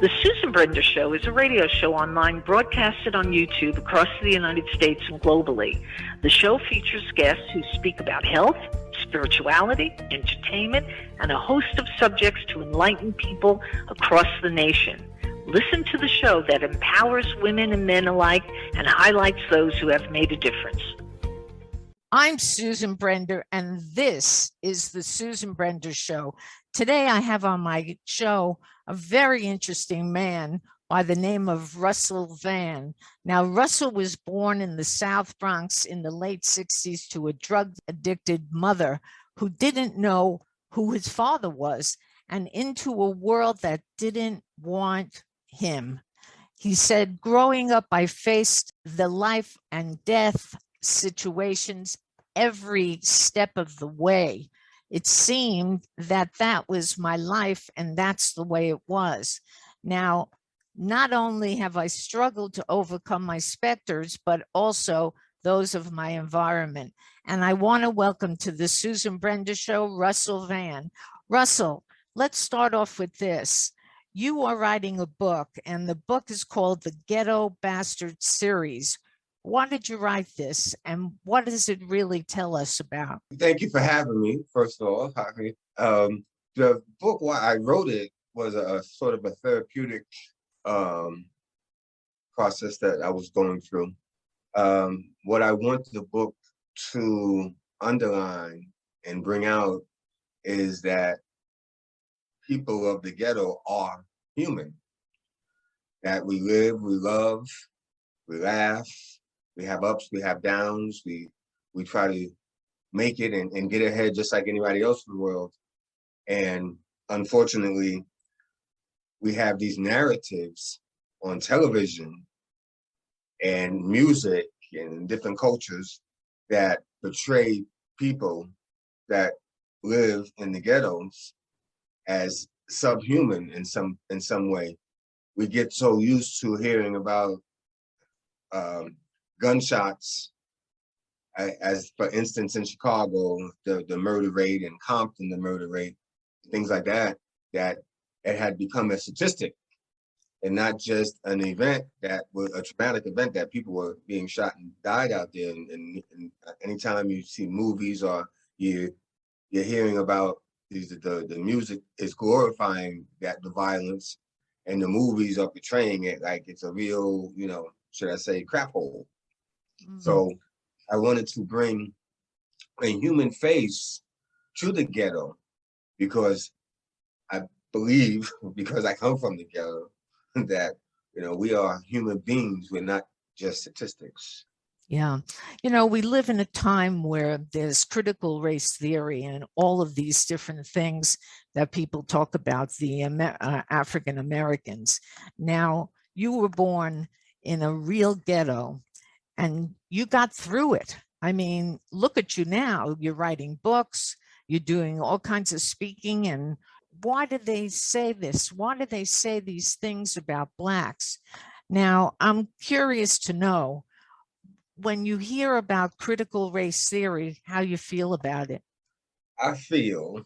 The Susan Brender Show is a radio show online broadcasted on YouTube across the United States and globally. The show features guests who speak about health, spirituality, entertainment, and a host of subjects to enlighten people across the nation. Listen to the show that empowers women and men alike and highlights those who have made a difference. I'm Susan Brender, and this is the Susan Brender Show. Today, I have on my show a very interesting man by the name of Russell Vann. Now, Russell was born in the South Bronx in the late 60s to a drug-addicted mother who didn't know who his father was, and into a world that didn't want him. He said, growing up, I faced the life and death situations every step of the way. It seemed that that was my life and that's the way it was. Now, not only have I struggled to overcome my specters, but also those of my environment. And I want to welcome to the Susan Brender Show, Russell Vann. Russell, let's start off with this. You are writing a book, and the book is called the Ghetto Bastard series. Why did you write this, and what does it really tell us about? Thank you for having me, first of all. The book, why I wrote it, was a sort of a therapeutic process that I was going through. What I want the book to underline and bring out is that people of the ghetto are human, that we live, we love, we laugh, we have ups, we have downs, we try to make it and get ahead just like anybody else in the world. And unfortunately, we have these narratives on television and music and different cultures that portray people that live in the ghettos as subhuman in some way. We get so used to hearing about gunshots, as for instance in Chicago, the murder rate, and Compton, the murder rate, things like that, that it had become a statistic and not just an event that was a traumatic event that people were being shot and died out there. And anytime you see movies or you're hearing about the music is glorifying the violence, and the movies are portraying it like it's a real, should I say, crap hole. Mm-hmm. So I wanted to bring a human face to the ghetto because I believe, because I come from the ghetto, that, we are human beings. We're not just statistics. Yeah. We live in a time where there's critical race theory and all of these different things that people talk about, the African Americans. Now, you were born in a real ghetto and you got through it. I mean, look at you now. You're writing books, you're doing all kinds of speaking. And why did they say this? Why did they say these things about Blacks? Now, I'm curious to know, when you hear about critical race theory, how you feel about it. I feel,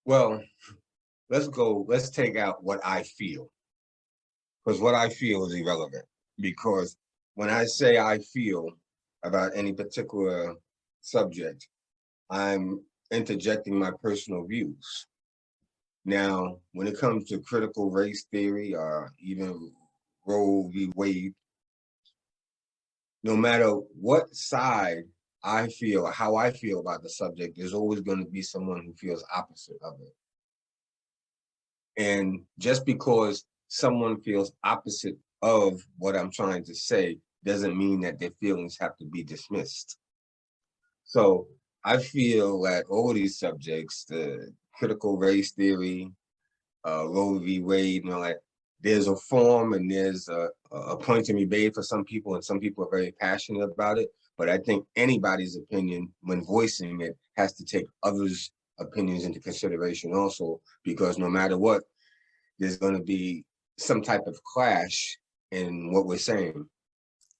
well, let's take out what I feel, because what I feel is irrelevant. Because when I say I feel about any particular subject, I'm interjecting my personal views. Now, when it comes to critical race theory or even Roe v. Wade, no matter what side I feel or how I feel about the subject, there's always going to be someone who feels opposite of it. And just because someone feels opposite of what I'm trying to say doesn't mean that their feelings have to be dismissed. So I feel that all these subjects, the critical race theory, Roe v. Wade, like, there's a form and there's a point to be made for some people, and some people are very passionate about it. But I think anybody's opinion, when voicing it, has to take others' opinions into consideration also, because no matter what, there's going to be some type of clash in what we're saying.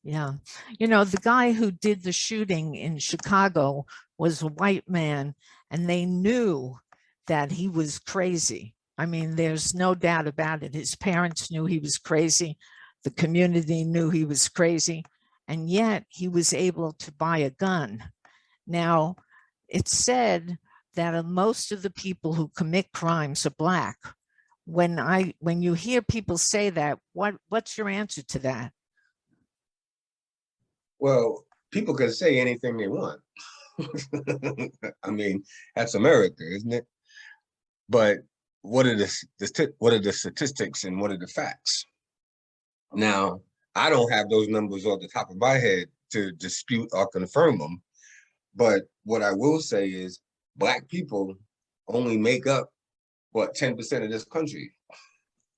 Yeah. The guy who did the shooting in Chicago was a white man, and they knew that he was crazy. I mean, there's no doubt about it. His parents knew he was crazy. The community knew he was crazy. And yet he was able to buy a gun. Now, it's said that most of the people who commit crimes are Black. When you hear people say that, what's your answer to that? Well, people can say anything they want. I mean, that's America, isn't it? But what are the statistics and what are the facts? Now, I don't have those numbers off the top of my head to dispute or confirm them. But what I will say is Black people only make up, what, 10% of this country.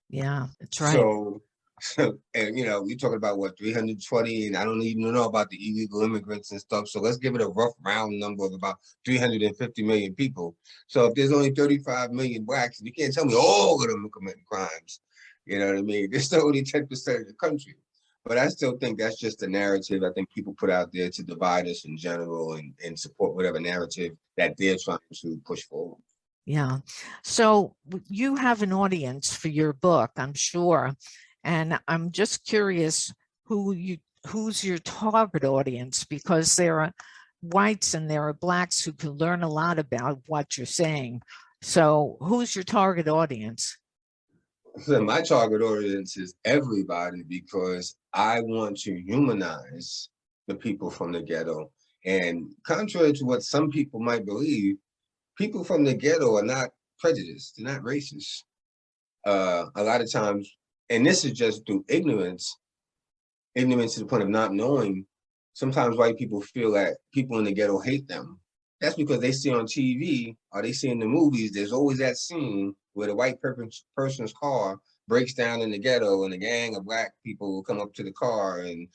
Yeah, that's right. So, and we're talking about what, 320, and I don't even know about the illegal immigrants and stuff. So let's give it a rough round number of about 350 million people. So if there's only 35 million Blacks, you can't tell me all of them are committing crimes. You know what I mean? They're still only 10% of the country. But I still think that's just a narrative I think people put out there to divide us in general and support whatever narrative that they're trying to push forward. Yeah. So you have an audience for your book, I'm sure. And I'm just curious who's your target audience, because there are whites and there are Blacks who can learn a lot about what you're saying. So who's your target audience? So my target audience is everybody, because I want to humanize the people from the ghetto. And contrary to what some people might believe, people from the ghetto are not prejudiced, they're not racist. A lot of times, and this is just through ignorance to the point of not knowing, sometimes white people feel that people in the ghetto hate them. That's because they see on TV or they see in the movies, there's always that scene where the white person's car breaks down in the ghetto and a gang of Black people will come up to the car and,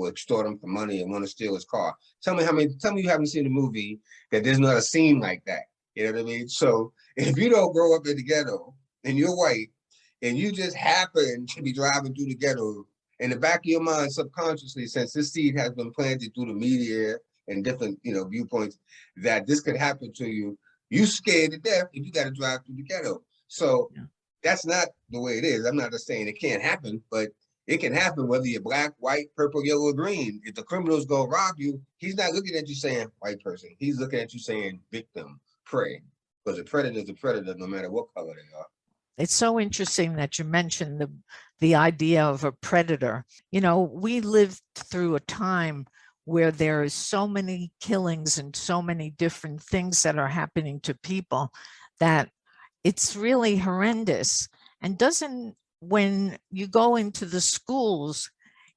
extort him for money and want to steal his car. Tell me you haven't seen a movie that there's not a scene like that. You know what I mean? So if you don't grow up in the ghetto and you're white and you just happen to be driving through the ghetto, in the back of your mind subconsciously, since this seed has been planted through the media and different, viewpoints, that this could happen to you, you scared to death if you got to drive through the ghetto. So that's not the way it is. I'm not just saying it can't happen, but it can happen whether you're Black, white, purple, yellow, or green. If the criminal's gonna rob you, he's not looking at you saying white person. He's looking at you saying victim, prey. Because a predator is a predator no matter what color they are. It's so interesting that you mentioned the idea of a predator. We lived through a time where there is so many killings and so many different things that are happening to people that it's really horrendous. And when you go into the schools,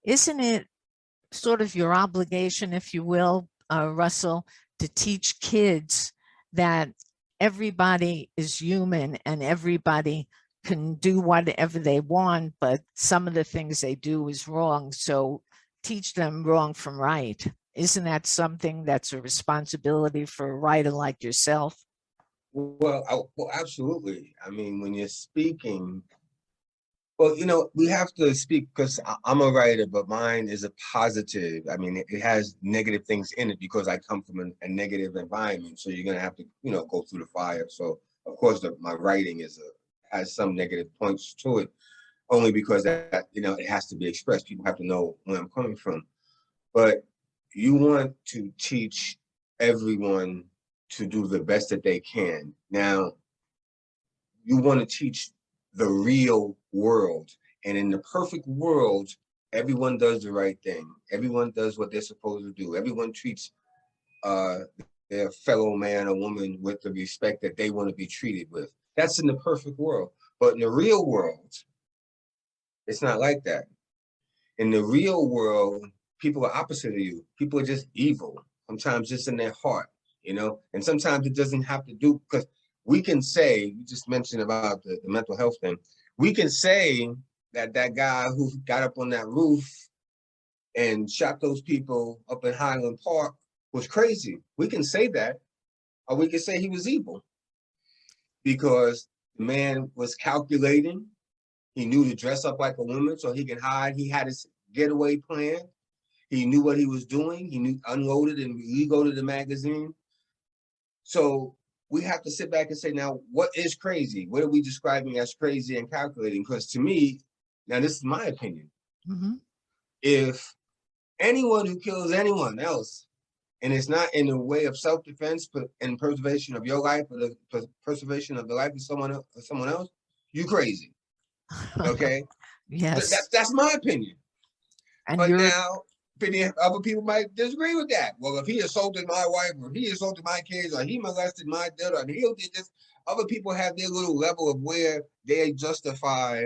isn't it sort of your obligation, if you will, Russell, to teach kids that everybody is human and everybody can do whatever they want, but some of the things they do is wrong. So teach them wrong from right. Isn't that something that's a responsibility for a writer like yourself? Well, absolutely. I mean, when you're speaking, well, we have to speak because I'm a writer, but mine is a positive. I mean, it has negative things in it because I come from a negative environment. So you're going to have to, go through the fire. So, of course, my writing has some negative points to it, only because that, it has to be expressed. People have to know where I'm coming from. But you want to teach everyone to do the best that they can. Now, you want to teach the real world. And in the perfect world, everyone does the right thing. Everyone does what they're supposed to do. Everyone treats their fellow man or woman with the respect that they want to be treated with. That's in the perfect world. But in the real world, it's not like that. In the real world, people are opposite of you. People are just evil, sometimes just in their heart, and sometimes it doesn't have to do, because we can say, you just mentioned about the mental health thing. We can say that guy who got up on that roof and shot those people up in Highland Park was crazy. We can say that, or we can say he was evil, because the man was calculating. He knew to dress up like a woman so he could hide. He had his getaway plan. He knew what he was doing. He knew unloaded and reloaded the magazine. So we have to sit back and say, now, what is crazy? What are we describing as crazy and calculating? Because to me, now this is my opinion, if anyone who kills anyone else, and it's not in the way of self-defense but in preservation of your life or the preservation of the life of someone else, you crazy. Okay? Yes. That's my opinion. And but now, other people might disagree with that. Well, if he assaulted my wife, or he assaulted my kids, or he molested my daughter, and he did this, other people have their little level of where they justify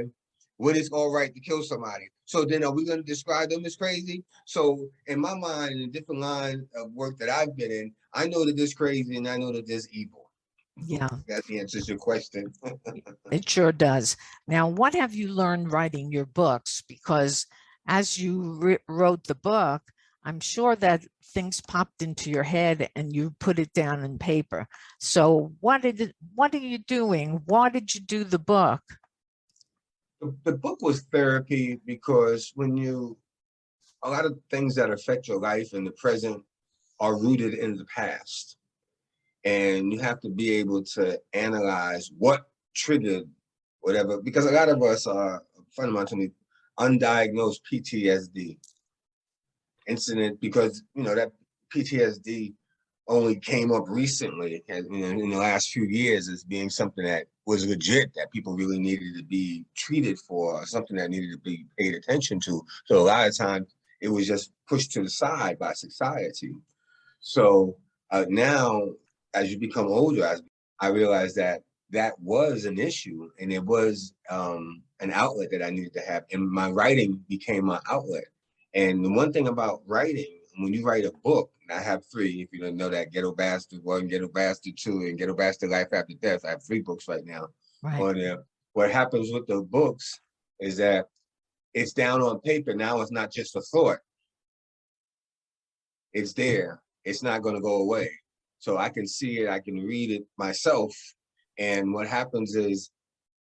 when it's all right to kill somebody. So then are we going to describe them as crazy? So in my mind, in a different line of work that I've been in, I know that there's crazy and I know that there's evil. Yeah. That answers your question. It sure does. Now, what have you learned writing your books? Because as you wrote the book, I'm sure that things popped into your head and you put it down in paper. So what are you doing? Why did you do the book? The book was therapy because a lot of things that affect your life in the present are rooted in the past. And you have to be able to analyze what triggered whatever, because a lot of us are, a friend of mine told me, undiagnosed PTSD incident, because that PTSD only came up recently in the last few years as being something that was legit, that people really needed to be treated for, something that needed to be paid attention to. So a lot of times it was just pushed to the side by society. So now, as you become older, I realized that was an issue, and it was an outlet that I needed to have, and my writing became my outlet. And the one thing about writing, when you write a book, and I have 3, if you don't know that, Ghetto Bastard 1, Ghetto Bastard 2, and Ghetto Bastard Life After Death. I have 3 books right now on there. What happens with the books is that it's down on paper. Now it's not just a thought. It's there. It's not going to go away. So I can see it, I can read it myself. And what happens is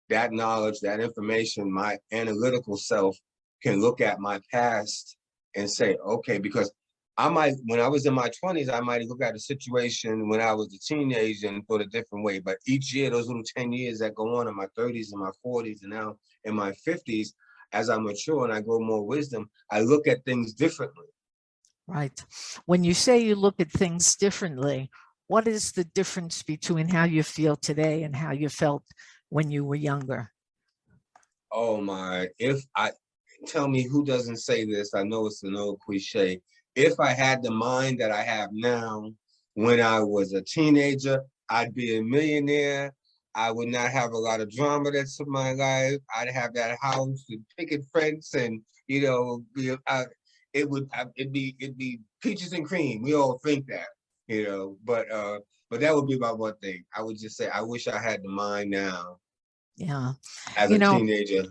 that knowledge, that information, my analytical self can look at my past and say, okay, because when I was in my 20s, I might look at a situation when I was a teenager and thought a different way. But each year, those little 10 years that go on in my 30s and my 40s and now in my 50s, as I mature and I grow more wisdom, I look at things differently. Right. When you say you look at things differently, what is the difference between how you feel today and how you felt when you were younger? Oh my, tell me who doesn't say this, I know it's an old cliche. If I had the mind that I have now, when I was a teenager, I'd be a millionaire. I would not have a lot of drama that's in my life. I'd have that house and picket fence, and it'd be peaches and cream. We all think that, but that would be my one thing. I would just say, I wish I had the mind now. Yeah. As a teenager.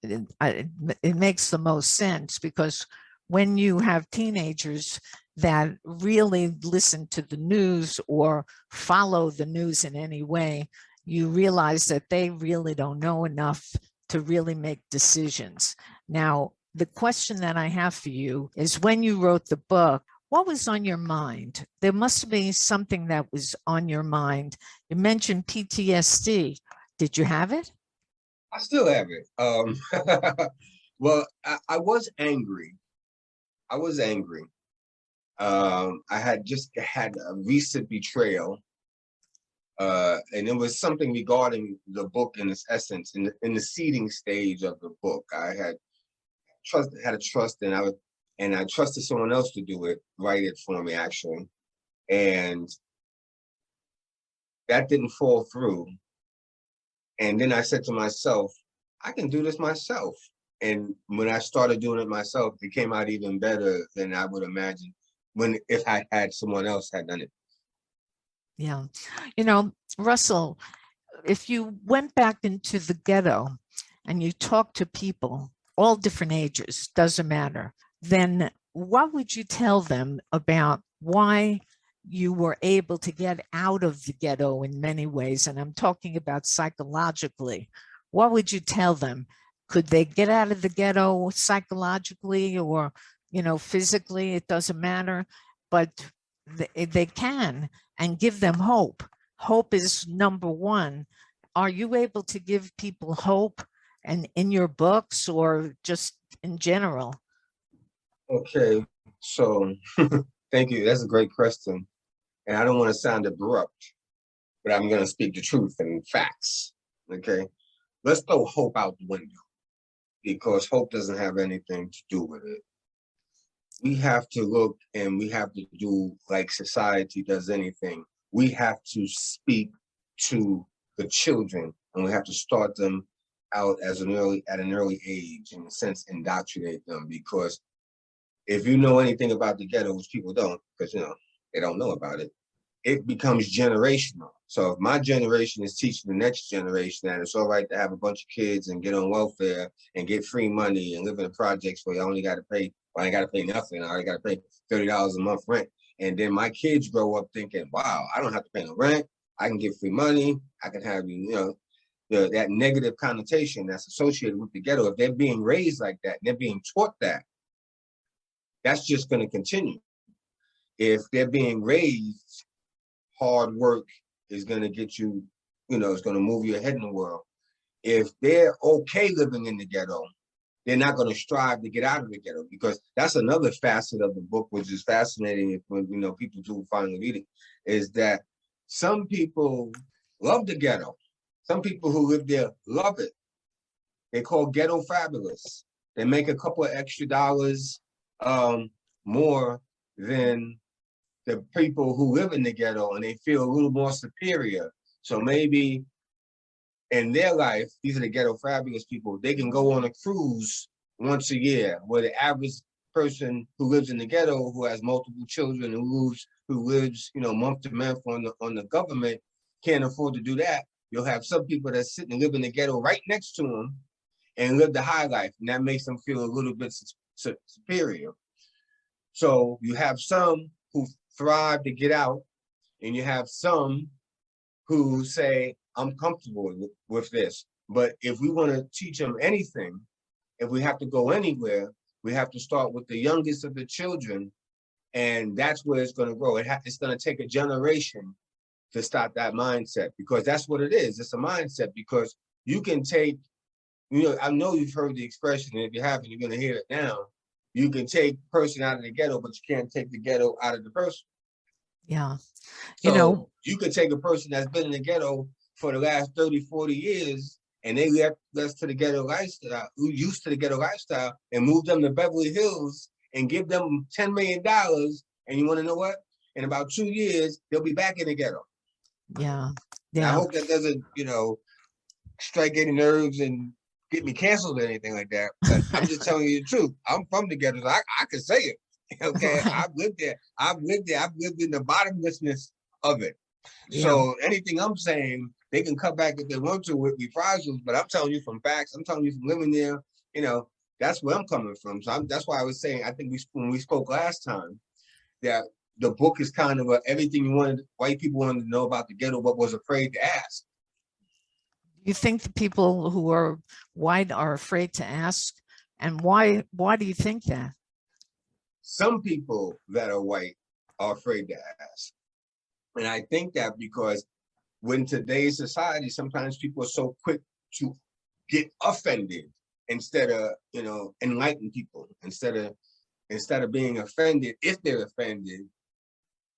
It makes the most sense, because when you have teenagers that really listen to the news or follow the news in any way, you realize that they really don't know enough to really make decisions. Now, the question that I have for you is, when you wrote the book, what was on your mind? There must be something that was on your mind. You mentioned PTSD. Did you have it? I still have it. Well, I was angry. I had just had a recent betrayal. And it was something regarding the book in its essence, in the seeding stage of the book. I had a trust, and I trusted someone else to write it for me, actually. And that didn't fall through. And then I said to myself, I can do this myself. And when I started doing it myself, it came out even better than I would imagine if I had someone else had done it. Yeah. Russell, if you went back into the ghetto and you talked to people, all different ages, doesn't matter, then what would you tell them about why you were able to get out of the ghetto in many ways? And I'm talking about psychologically. What would you tell them? Could they get out of the ghetto psychologically or, physically? It doesn't matter, but they can, and give them hope hope is number one. Are you able to give people hope, and in your books or just in general? Okay, so thank you. That's a great question. And I don't want to sound abrupt, but I'm going to speak the truth and facts. Okay, let's throw hope out the window because hope doesn't have anything to do with it. We have to look and we have to do like society does anything. We have to speak to the children, and we have to start them out at an early age, in a sense, indoctrinate them. Because if you know anything about the ghetto, which people don't, because they don't know about it, it becomes generational. So if my generation is teaching the next generation that it's all right to have a bunch of kids and get on welfare and get free money and live in the projects where you only got to pay, well, I ain't got to pay nothing, I only got to pay $30 a month rent. And then my kids grow up thinking, wow, I don't have to pay no rent, I can get free money, I can have, that negative connotation that's associated with the ghetto. If they're being raised like that, and they're being taught that, that's just going to continue. If they're being raised, hard work is going to get you, it's going to move you ahead in the world. If they're okay living in the ghetto, they're not going to strive to get out of the ghetto, because that's another facet of the book, which is fascinating when, people do finally read it, is that some people love the ghetto. Some people who live there love it. They call ghetto fabulous. They make a couple of extra dollars more than the people who live in the ghetto, and they feel a little more superior. So maybe in their life, these are the ghetto fabulous people, they can go on a cruise once a year, where the average person who lives in the ghetto, who has multiple children, who lives month to month on the government, can't afford to do that. You'll have some people that sit and live in the ghetto right next to them and live the high life, and that makes them feel a little bit superior. So you have some who thrive to get out, and you have some who say, I'm comfortable with this. But if we want to teach them anything, if we have to go anywhere, we have to start with the youngest of the children, and that's where it's going to grow. It's going to take a generation to stop that mindset, because that's what it is. It's a mindset, because you can take, I know you've heard the expression, and if you haven't, you're going to hear it now. You can take the person out of the ghetto, but you can't take the ghetto out of the person. Yeah. So you could take a person that's been in the ghetto for the last 30, 40 years, and they left to the ghetto lifestyle, who used to the ghetto lifestyle, and move them to Beverly Hills and give them $10 million. And you want to know what? In about 2 years, they'll be back in the ghetto. Yeah. I hope that doesn't, strike any nerves and get me canceled or anything like that. But I'm just telling you the truth. I'm from the ghetto. So I can say it. Okay. Right. I've lived there. I've lived in the bottomlessness of it. Yeah. So anything I'm saying, they can come back if they want to with reprisals, but I'm telling you from facts. I'm telling you from living there, that's where I'm coming from. So that's why I was saying, I think when we spoke last time, that the book is kind of everything white people wanted to know about the ghetto, but was afraid to ask. You think the people who are white are afraid to ask? And why do you think that? Some people that are white are afraid to ask. And I think that because when today's society, sometimes people are so quick to get offended instead of, enlighten people, instead of being offended. If they're offended,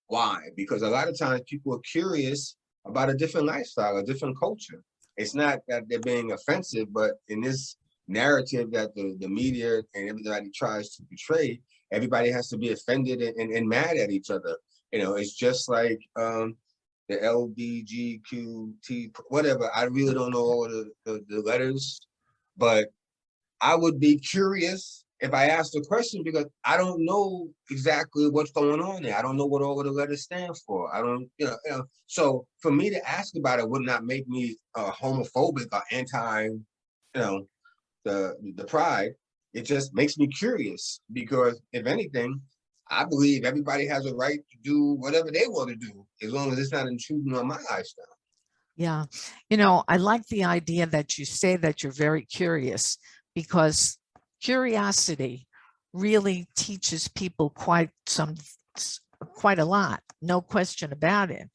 why? Because a lot of times people are curious about a different lifestyle, a different culture. It's not that they're being offensive, but in this narrative that the media and everybody tries to portray, everybody has to be offended and mad at each other. It's just like the LBGQT, whatever. I really don't know all the letters, but I would be curious if I asked a question, because I don't know exactly what's going on there. I don't know what all of the letters stand for. I don't, so for me to ask about it would not make me homophobic or anti, the pride. It just makes me curious, because if anything, I believe everybody has a right to do whatever they want to do, as long as it's not intruding on my lifestyle. Yeah. I like the idea that you say that you're very curious, because curiosity really teaches people quite a lot, no question about it.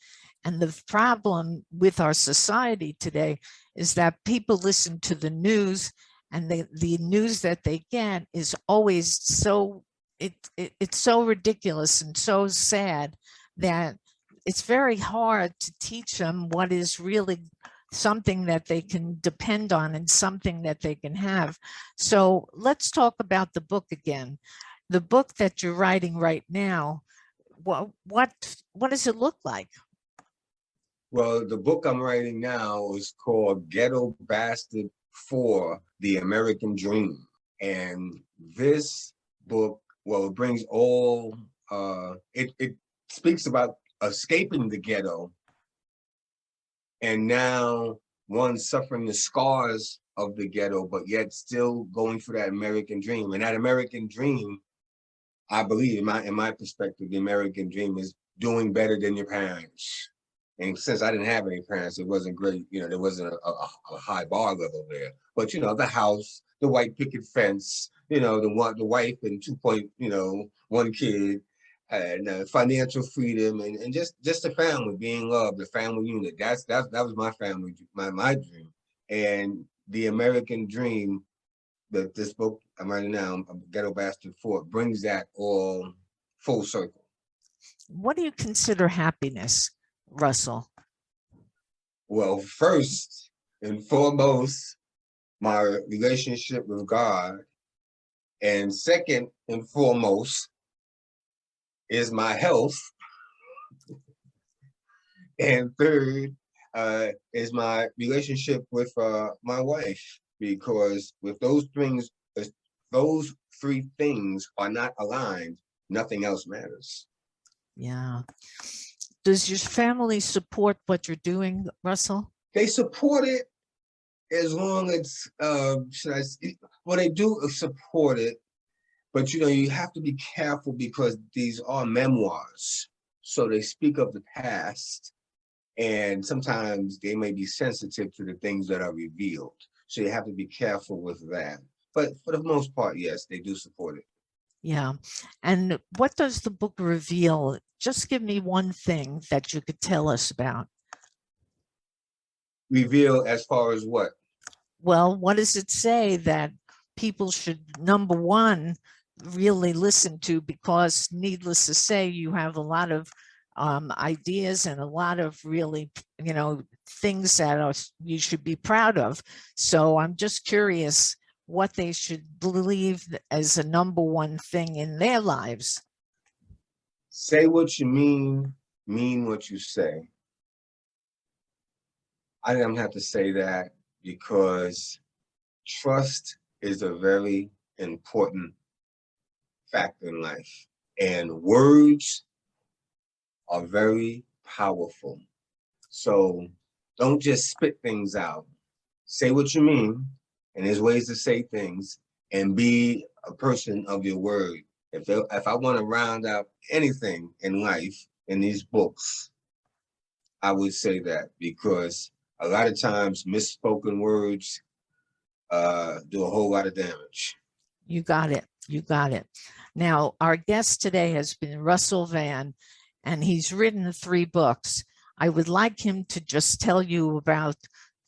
And the problem with our society today is that people listen to the news, and the news that they get is always so, it's so ridiculous and so sad that it's very hard to teach them what is really something that they can depend on and something that they can have. So let's talk about the book again. The book that you're writing right now, what does it look like? Well, the book I'm writing now is called Ghetto Bastard for the American Dream. And this book, well, it brings all, it speaks about escaping the ghetto, and now one suffering the scars of the ghetto, but yet still going for that American dream. And that American dream, I believe, in my perspective, the American dream is doing better than your parents. And since I didn't have any parents, it wasn't great. You know, there wasn't a high bar level there. But, you know, the house, the white picket fence, you know, the wife and 1 kid, and financial freedom, and just the family being loved, the family unit. That was my family, my dream. And the American dream that this book I'm writing now, Ghetto Bastard 4, brings that all full circle. What do you consider happiness, Russell? Well, first and foremost, my relationship with God. And second and foremost is my health. And third is my relationship with my wife, because with those three things are not aligned, nothing else matters. Yeah. Does your family support what you're doing, Russell? They support it as long as, they do support it, but you have to be careful because these are memoirs. So they speak of the past, and sometimes they may be sensitive to the things that are revealed. So you have to be careful with that. But for the most part, yes, they do support it. Yeah. And what does the book reveal? Just give me one thing that you could tell us about. Reveal as far as what? Well, what does it say that people should, number one, really listen to? Because needless to say, you have a lot of ideas and a lot of really, things that you should be proud of. So I'm just curious what they should believe as a number one thing in their lives. Say what you mean what you say. I don't have to say that because trust is a very important factor in life, and words are very powerful. So don't just spit things out. Say what you mean, and there's ways to say things, and be a person of your word. If I want to round out anything in life in these books, I would say that, because a lot of times misspoken words do a whole lot of damage. You got it. You got it. Now, our guest today has been Russell Vann, and he's written 3 books. I would like him to just tell you about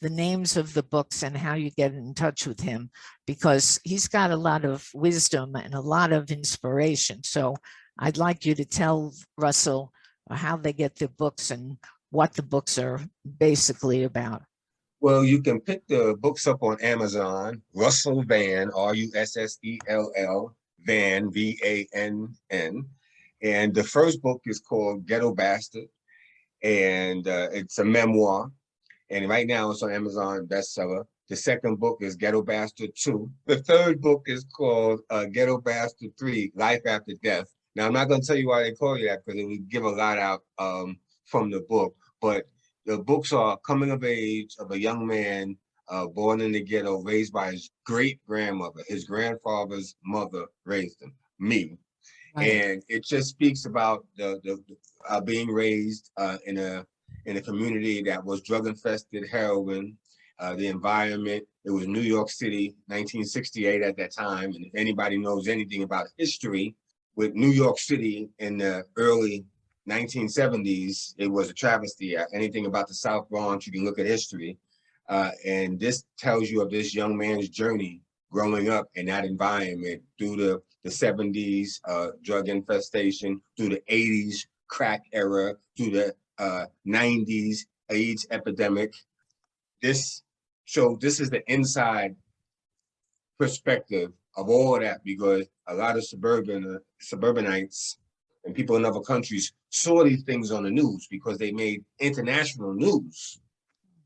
the names of the books and how you get in touch with him, because he's got a lot of wisdom and a lot of inspiration. So I'd like you to tell Russell how they get their books and what the books are basically about. Well, you can pick the books up on Amazon. Russell Vann, Russell, Vann, Vann. And the first book is called Ghetto Bastard, and it's a memoir. And right now it's on Amazon bestseller. The second book is Ghetto Bastard 2. The third book is called Ghetto Bastard 3, Life After Death. Now, I'm not going to tell you why they call you that, because it would give a lot out from the book. But the books are coming of age of a young man born in the ghetto, raised by his great-grandmother. His grandfather's mother raised him, me. Right. And it just speaks about the being raised in a community that was drug-infested, heroin, the environment. It was New York City, 1968 at that time. And if anybody knows anything about history with New York City in the early 1970s, it was a travesty. Anything about the South Bronx, you can look at history. And this tells you of this young man's journey growing up in that environment through the 70s drug infestation, through the 80s crack era, through the 90s AIDS epidemic. This is the inside perspective of all that, because a lot of suburbanites and people in other countries saw these things on the news because they made international news.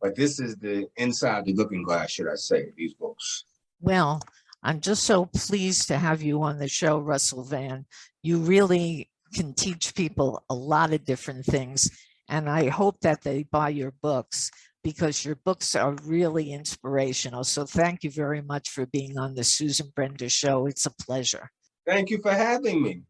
But this is the inside the looking glass, should I say, these books. Well, I'm just so pleased to have you on the show, Russell Vann. You really can teach people a lot of different things. And I hope that they buy your books, because your books are really inspirational. So thank you very much for being on the Susan Brender Show. It's a pleasure. Thank you for having me.